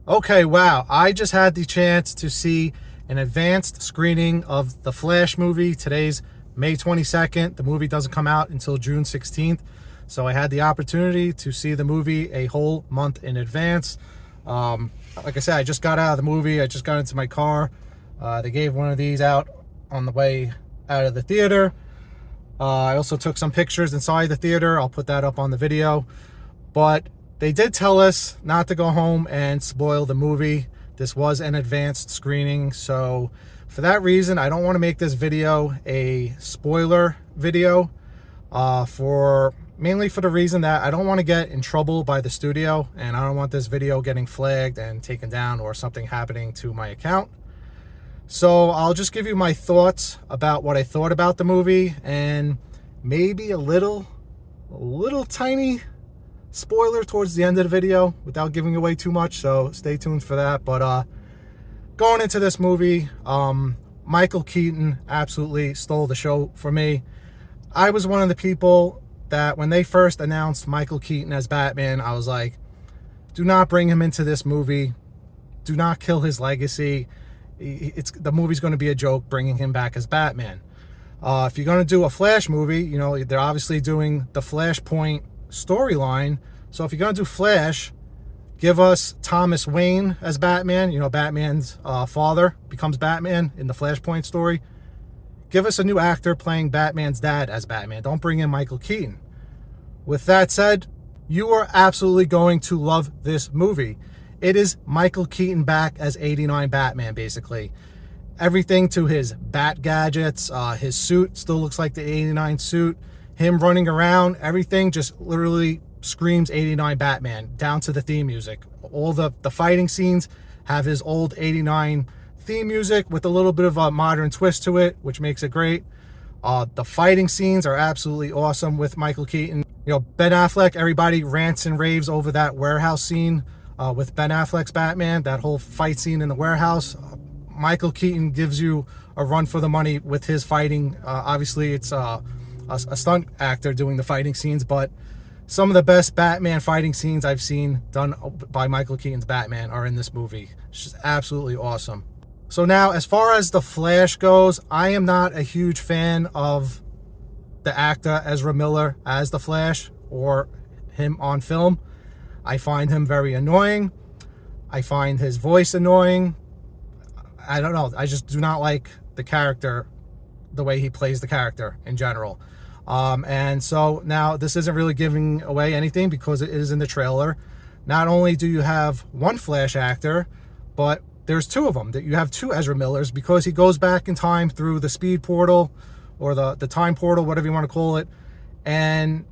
Okay, wow. I just had the chance to see an advanced screening of the Flash movie. Today's May 22nd. The movie doesn't come out until June 16th. So I had the opportunity to see the movie a whole month in advance. Like I said, I just got out of the movie. I just got into my car. They gave one of these out on the way out of the theater. I also took some pictures inside the theater. I'll put that up on the video. But they did tell us not to go home and spoil the movie. This was an advanced screening, so for that reason, I don't want to make this video a spoiler video, mainly for the reason that I don't want to get in trouble by the studio, and I don't want this video getting flagged and taken down or something happening to my account. So I'll just give you my thoughts about what I thought about the movie, and maybe a little tiny spoiler towards the end of the video without giving away too much, so stay tuned for that. But going into this movie, Michael Keaton absolutely stole the show for me. I was one of the people that when they first announced Michael Keaton as Batman, I was like, do not bring him into this movie. Do not kill his legacy. The movie's going to be a joke bringing him back as Batman. If you're going to do a Flash movie, you know, they're obviously doing the Flashpoint storyline. So if you're going to do Flash, give us Thomas Wayne as Batman. You know, Batman's father becomes Batman in the Flashpoint story. Give us a new actor playing Batman's dad as Batman. Don't bring in Michael Keaton. With that said, you are absolutely going to love this movie. It is Michael Keaton back as 89 Batman, basically. Everything to his bat gadgets, his suit still looks like the 89 suit. Him running around, everything just literally screams 89 Batman, down to the theme music. All the fighting scenes have his old 89 theme music with a little bit of a modern twist to it, which makes it great. The fighting scenes are absolutely awesome with Michael Keaton. You know, Ben Affleck, everybody rants and raves over that warehouse scene with Ben Affleck's Batman, that whole fight scene in the warehouse. Michael Keaton gives you a run for the money with his fighting. Obviously, it's a stunt actor doing the fighting scenes, but some of the best Batman fighting scenes I've seen done by Michael Keaton's Batman are in this movie. It's just absolutely awesome. So now, as far as the Flash goes, I am not a huge fan of the actor Ezra Miller as the Flash or him on film. I find him very annoying. I find his voice annoying. I don't know. I just do not like the character, the way he plays the character in general. And so now this isn't really giving away anything because it is in the trailer. Not only do you have one Flash actor, but there's two of them. That you have two Ezra Millers because he goes back in time through the speed portal or the time portal, whatever you want to call it, and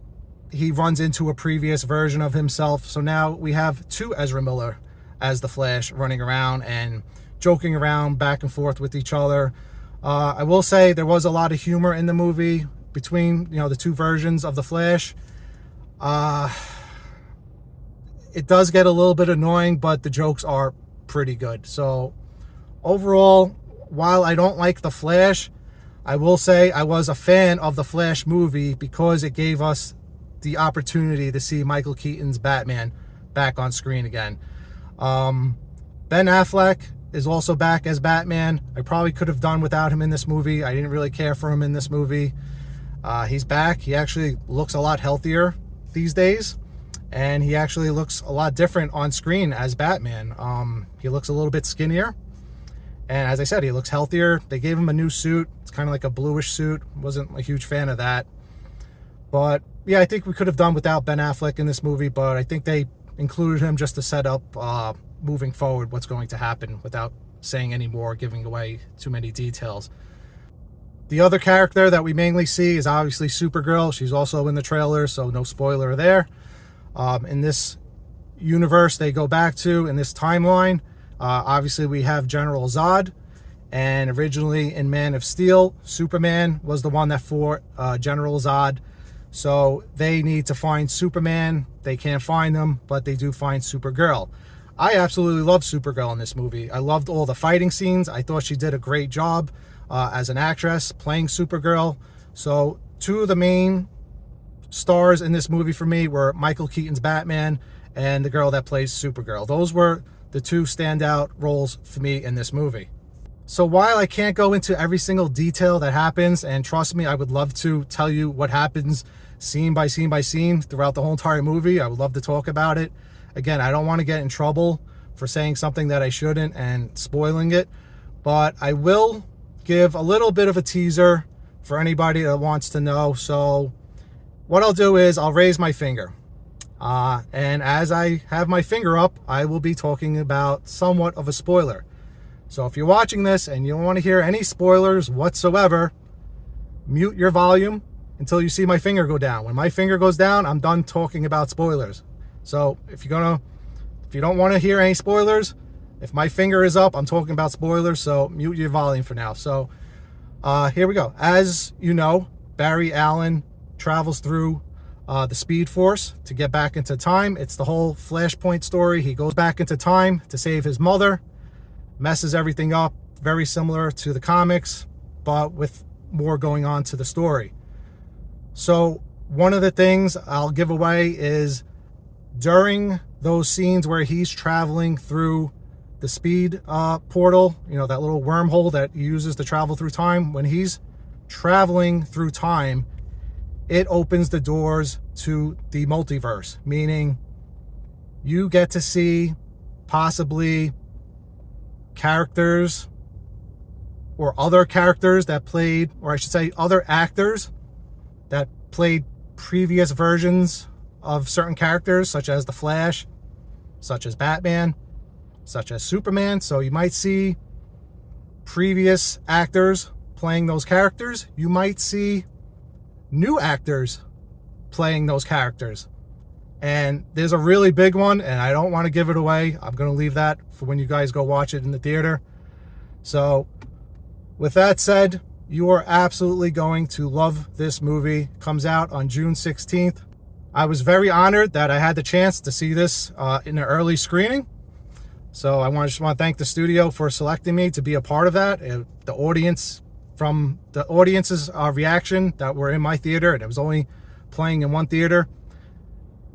he runs into a previous version of himself. So now we have two Ezra Miller as the Flash running around and joking around back and forth with each other. I will say there was a lot of humor in the movie between, you know, the two versions of the Flash. It does get a little bit annoying, but the jokes are pretty good. So overall, while I don't like the Flash, I will say I was a fan of the Flash movie because it gave us the opportunity to see Michael Keaton's Batman back on screen again. Ben Affleck is also back as Batman. I probably could have done without him in this movie. I didn't really care for him in this movie. He's back. He actually looks a lot healthier these days, and he actually looks a lot different on screen as Batman. He looks a little bit skinnier, and as I said, he looks healthier. They gave him a new suit. It's kind of like a bluish suit. Wasn't a huge fan of that, but yeah, I think we could have done without Ben Affleck in this movie, but I think they included him just to set up moving forward what's going to happen without saying any more, giving away too many details. The other character that we mainly see is obviously Supergirl. She's also in the trailer, so no spoiler there. In this universe they go back to, in this timeline, obviously we have General Zod, and originally in Man of Steel, Superman was the one that fought General Zod. So they need to find Superman. They can't find him, but they do find Supergirl. I absolutely love Supergirl in this movie. I loved all the fighting scenes. I thought she did a great job as an actress playing Supergirl. So two of the main stars in this movie for me were Michael Keaton's Batman and the girl that plays Supergirl. Those were the two standout roles for me in this movie. So while I can't go into every single detail that happens, and trust me, I would love to tell you what happens scene by scene by scene throughout the whole entire movie. I would love to talk about it. Again, I don't want to get in trouble for saying something that I shouldn't and spoiling it, but I will give a little bit of a teaser for anybody that wants to know. So what I'll do is I'll raise my finger. And as I have my finger up, I will be talking about somewhat of a spoiler. So if you're watching this and you don't want to hear any spoilers whatsoever, mute your volume until you see my finger go down. When my finger goes down, I'm done talking about spoilers. So if you don't want to hear any spoilers, if my finger is up, I'm talking about spoilers, so mute your volume for now. So here we go. As you know, Barry Allen travels through the Speed Force to get back into time. It's the whole Flashpoint story. He goes back into time to save his mother, messes everything up, very similar to the comics, but with more going on to the story. So one of the things I'll give away is during those scenes where he's traveling through the speed portal, you know, that little wormhole that he uses to travel through time, when he's traveling through time, it opens the doors to the multiverse, meaning you get to see possibly characters or other characters that played, or I should say other actors that played previous versions of certain characters, such as the Flash, such as Batman, such as Superman. So you might see previous actors playing those characters. You might see new actors playing those characters. And there's a really big one, and I don't want to give it away. I'm going to leave that for when you guys go watch it in the theater. So with that said, you are absolutely going to love this movie. It comes out on June 16th. I was very honored that I had the chance to see this in an early screening. So I just want to thank the studio for selecting me to be a part of that. The audience, from the audience's reaction that were in my theater, and it was only playing in one theater,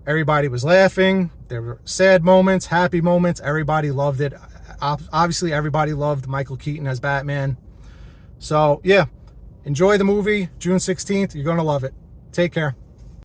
everybody was laughing. There were sad moments, happy moments. Everybody loved it. Obviously, everybody loved Michael Keaton as Batman. So yeah, enjoy the movie, June 16th. You're going to love it. Take care.